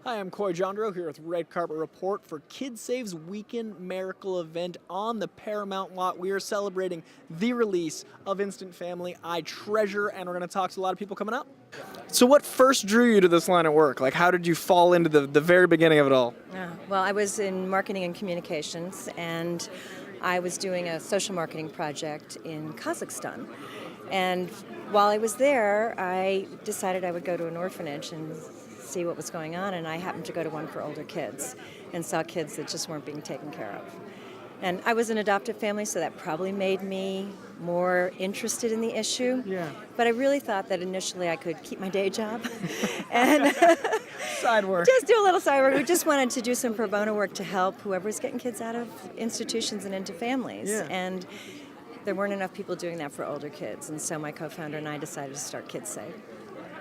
Hi, I'm Coy Jandreau here with Red Carpet Report for Kidsave's Weekend Miracle event on the Paramount lot. We are celebrating the release of Instant Family, I Treasure, and we're going to talk to a lot of people coming up. So what first drew you to this line of work? Like, how did you fall into the very beginning of it all? Well, I was in marketing and communications, and I was doing a social marketing project in Kazakhstan. And while I was there, I decided I would go to an orphanage and see what was going on, and I happened to go to one for older kids and saw kids that just weren't being taken care of. And I was an adoptive family, so that probably made me more interested in the issue. Yeah. But I really thought that initially I could keep my day job and Side work. just do a little side work. We just wanted to do some pro bono work to help whoever was getting kids out of institutions and into families. Yeah. And there weren't enough people doing that for older kids, and so my co-founder and I decided to start Kidsave.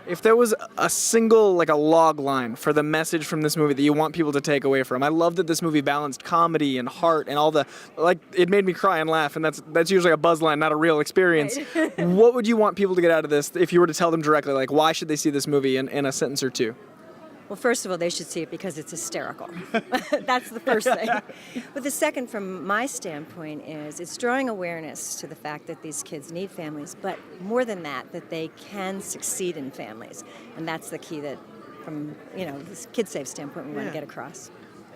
If there was a single, like a log line for the message from this movie that you want people to take away from, I love that this movie balanced comedy and heart and all the, like, it made me cry and laugh, and that's usually a buzz line, not a real experience. Right. What would you want people to get out of this if you were to tell them directly, like, why should they see this movie in a sentence or two? Well, first of all, they should see it because it's hysterical. That's the first thing. But the second, from my standpoint, is it's drawing awareness to the fact that these kids need families, but more than that, that they can succeed in families. And that's the key that, from this Kidsave standpoint, we want to get across.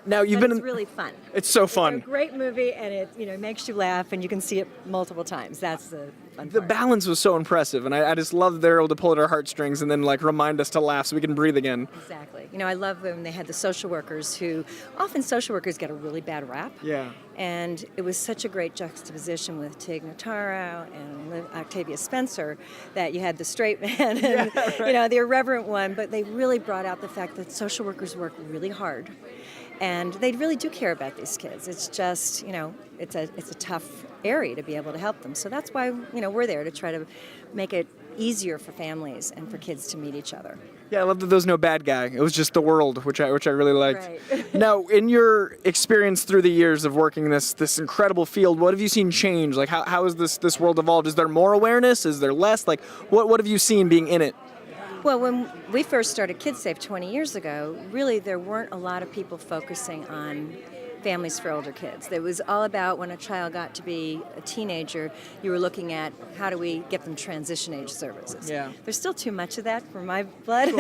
Now, It's really fun. It's so fun. It's a great movie, and it makes you laugh, and you can see it multiple times. That's the fun The part. balance was so impressive, and I just love that they're able to pull at our heartstrings and then, like, remind us to laugh so we can breathe again. Exactly. I love when they had the social workers who, often social workers get a really bad rap. Yeah. And it was such a great juxtaposition with Notaro and Octavia Spencer that you had the straight man and the irreverent one, but they really brought out the fact that social workers work really hard. And they really do care about these kids. It's just, it's a tough area to be able to help them. So that's why, we're there to try to make it easier for families and for kids to meet each other. Yeah, I love that there was no bad guy. It was just the world, which I really liked. Right. Now, in your experience through the years of working this incredible field, what have you seen change? Like, how has this world evolved? Is there more awareness? Is there less? Like, what have you seen being in it? Well, when we first started Kidsave 20 years ago, really there weren't a lot of people focusing on families for older kids. It was all about when a child got to be a teenager, you were looking at how do we get them transition age services. Yeah. There's still too much of that for my blood.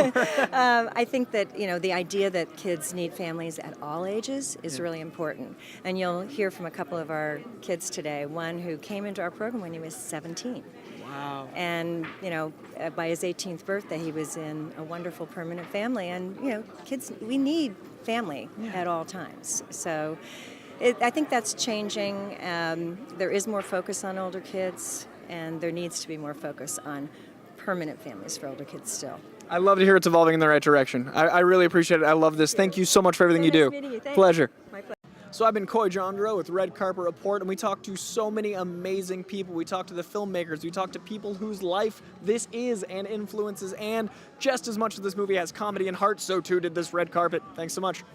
I think that, the idea that kids need families at all ages is really important. And you'll hear from a couple of our kids today, one who came into our program when he was 17. Wow. And, by his 18th birthday, he was in a wonderful permanent family. And, kids, we need family at all times. So I think that's changing. There is more focus on older kids, and there needs to be more focus on permanent families for older kids still. I love to hear it's evolving in the right direction. I really appreciate it. I love this. Thank you so much for everything you do. Nice meeting you. Thanks. Pleasure. My pleasure. So I've been Coy Jandreau with Red Carpet Report, and we talked to so many amazing people. We talked to the filmmakers. We talked to people whose life this is and influences, and just as much as this movie has comedy and heart, so too did this red carpet. Thanks so much.